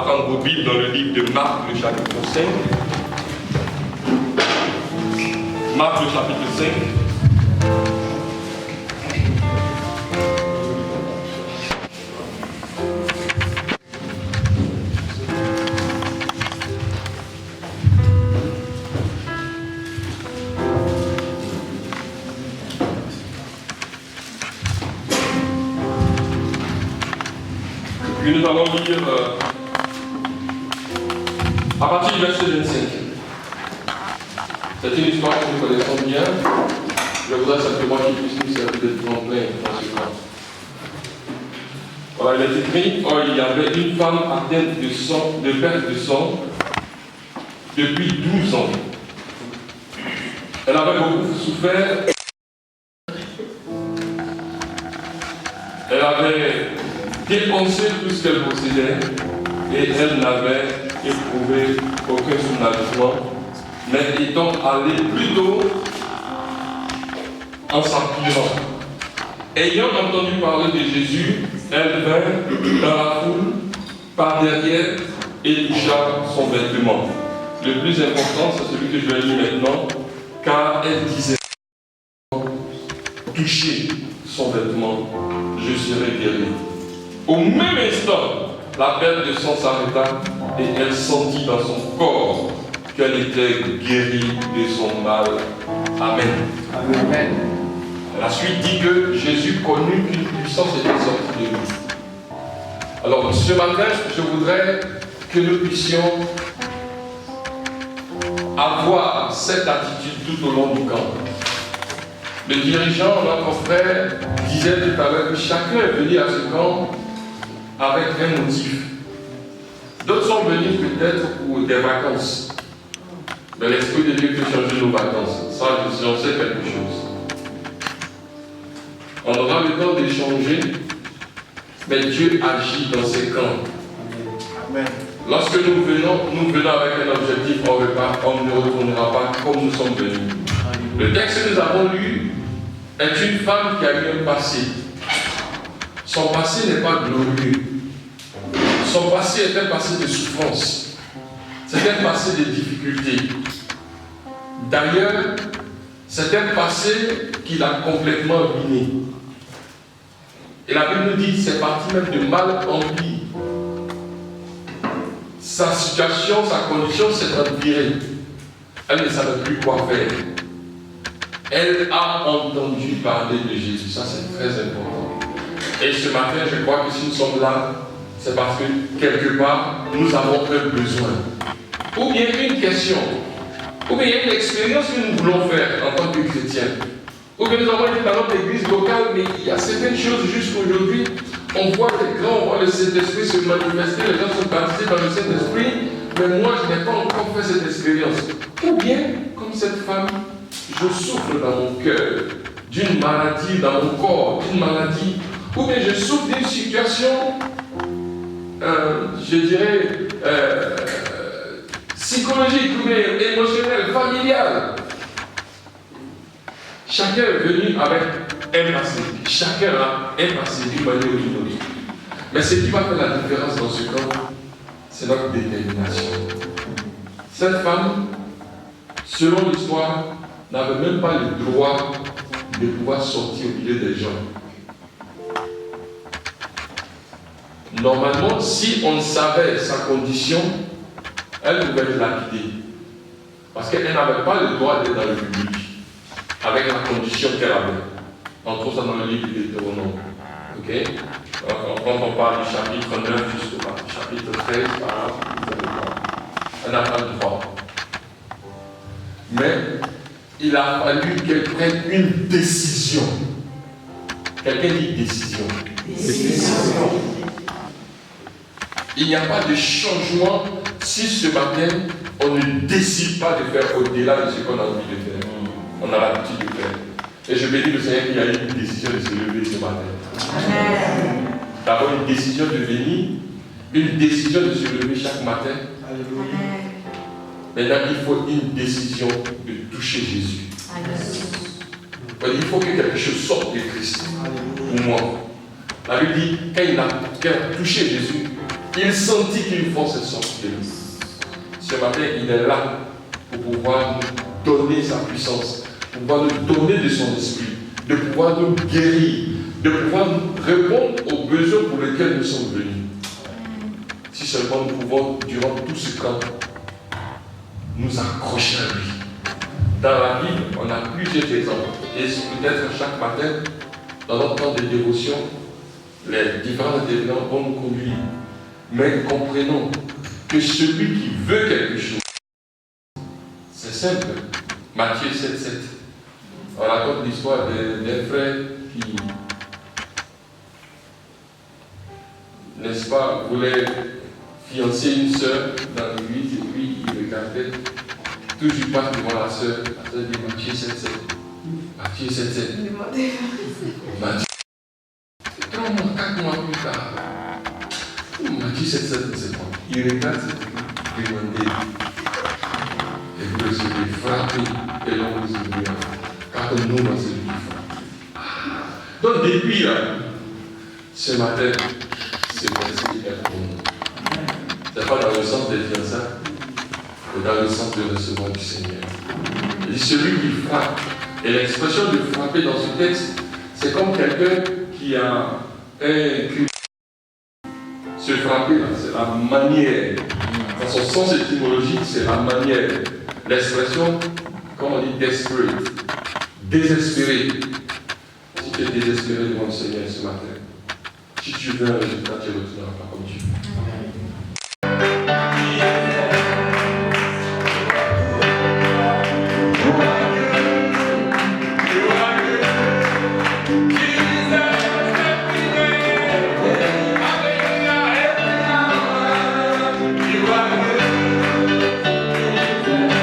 prendre vos Bibles dans le livre de Marc, le chapitre 5. Marc, le chapitre 5. Puis nous allons lire à partir du verset 25. C'est une histoire que nous connaissons bien. Je voudrais simplement qu'il puisse nous servir de tremplin dans ce cas. Voilà, il est écrit, oh, il y avait une femme atteinte de perte de sang depuis 12 ans. Elle avait beaucoup souffert. Elle avait dépensé tout ce qu'elle possédait et elle n'avait éprouvé aucun soulagement, mais étant allée plutôt en s'empirant. Ayant entendu parler de Jésus, elle vint dans la foule par derrière et toucha son vêtement. Le plus important, c'est celui que je vais lire maintenant, car elle disait, toucher son vêtement, je serai guérie. Au même instant, la perte de sang s'arrêta et elle sentit dans son corps qu'elle était guérie de son mal. Amen. Amen. La suite dit que Jésus connut qu'une puissance était sortie de lui. Alors ce matin, je voudrais que nous puissions avoir cette attitude tout au long du camp. Le dirigeant, notre frère, disait tout à l'heure que chacun est venu à ce camp avec un motif. D'autres sont venus peut-être pour des vacances. Mais l'Esprit de Dieu peut changer nos vacances. Ça, j'en sais quelque chose. On aura le temps d'échanger, mais Dieu agit dans ces camps. Amen. Lorsque nous venons avec un objectif, on ne retournera pas comme nous sommes venus. Le texte que nous avons lu est une femme qui a eu un passé. Son passé n'est pas glorieux. Son passé est un passé de souffrance. C'est un passé de difficultés. D'ailleurs, c'est un passé qui l'a complètement ruiné. Et la Bible nous dit que c'est parti même de mal en pire. Sa situation, sa condition s'est empirée. Elle ne savait plus quoi faire. Elle a entendu parler de Jésus. Ça, c'est très important. Et ce matin, je crois que si nous sommes là, c'est parce que quelque part, nous avons un besoin. Ou bien une question. Ou bien une expérience que nous voulons faire en tant que chrétiens. Ou bien nous avons été dans notre église locale, mais il y a certaines choses jusqu'aujourd'hui. On voit les grands, on voit le Saint-Esprit se manifester, les gens sont baptisés dans le Saint-Esprit, mais moi, je n'ai pas encore fait cette expérience. Ou bien, comme cette femme, je souffre dans mon cœur d'une maladie, dans mon corps, d'une maladie, ou bien je souffre d'une situation, je dirais, psychologique, ou bien émotionnelle, familiale. Chacun est venu avec un passé. Chacun a un passé d'une manière ou d'une autre. Mais ce qui va faire la différence dans ce camp, c'est notre détermination. Cette femme, selon l'histoire, n'avait même pas le droit de pouvoir sortir au milieu des gens. Normalement, si on savait sa condition, elle pouvait être lapidée. Parce qu'elle n'avait pas le droit d'être dans le public, avec la condition qu'elle avait. On trouve ça dans le livre de Deutéronome. Ok? Quand on parle du chapitre 9 justement, chapitre 13, par exemple, elle n'a pas le droit. Mais il a fallu qu'elle prenne une décision. Quelqu'un dit décision. Décision. Il n'y a pas de changement si ce matin on ne décide pas de faire au-delà de ce qu'on a envie de faire. On a l'habitude de faire. Et je bénis le Seigneur qu'il y a eu une décision de se lever ce matin. D'abord une décision de venir, une décision de se lever chaque matin. Maintenant, il faut une décision de toucher Jésus. Il faut que quelque chose sorte de Christ pour moi. La Bible dit, quand il a touché Jésus, Il sentit qu'une force est sortie de lui. Ce matin, il est là pour pouvoir nous donner sa puissance, pour pouvoir nous donner de son esprit, de pouvoir nous guérir, de pouvoir nous répondre aux besoins pour lesquels nous sommes venus. Si seulement nous pouvons, durant tout ce temps, nous accrocher à lui. Dans la Bible, on a plusieurs exemples. Et peut-être chaque matin, dans notre temps de dévotion, les différents événements vont nous conduire. Mais comprenons que celui qui veut quelque chose, c'est simple. Matthieu 7,7. On raconte l'histoire d'un frère qui, n'est-ce pas, voulait fiancer une sœur dans l'église et puis il regardait, toujours pas devant la sœur dit Matthieu 7,7. Matthieu 7,7. Matthieu. 3 mois, 4 mois plus tard. Matthieu 7,7, c'est quoi? Il regarde cette église, demander. Et vous recevez, frappez, et l'on vous ouvrira. Car nous, on c'est lui qui frappe. Donc depuis là, ce matin, c'est verset qui est pour nous. Ce n'est pas dans le sens des fiançailles, mais dans le sens de recevoir du Seigneur. Et celui qui frappe, et l'expression de frapper dans ce texte, c'est comme quelqu'un qui a un cul. Se frapper, là, c'est la manière. Dans son sens étymologique, c'est la manière. L'expression, comme on dit, desperate, désespéré. Si tu es désespéré devant le Seigneur ce matin, si tu veux un résultat, tu ne retourneras pas comme tu veux.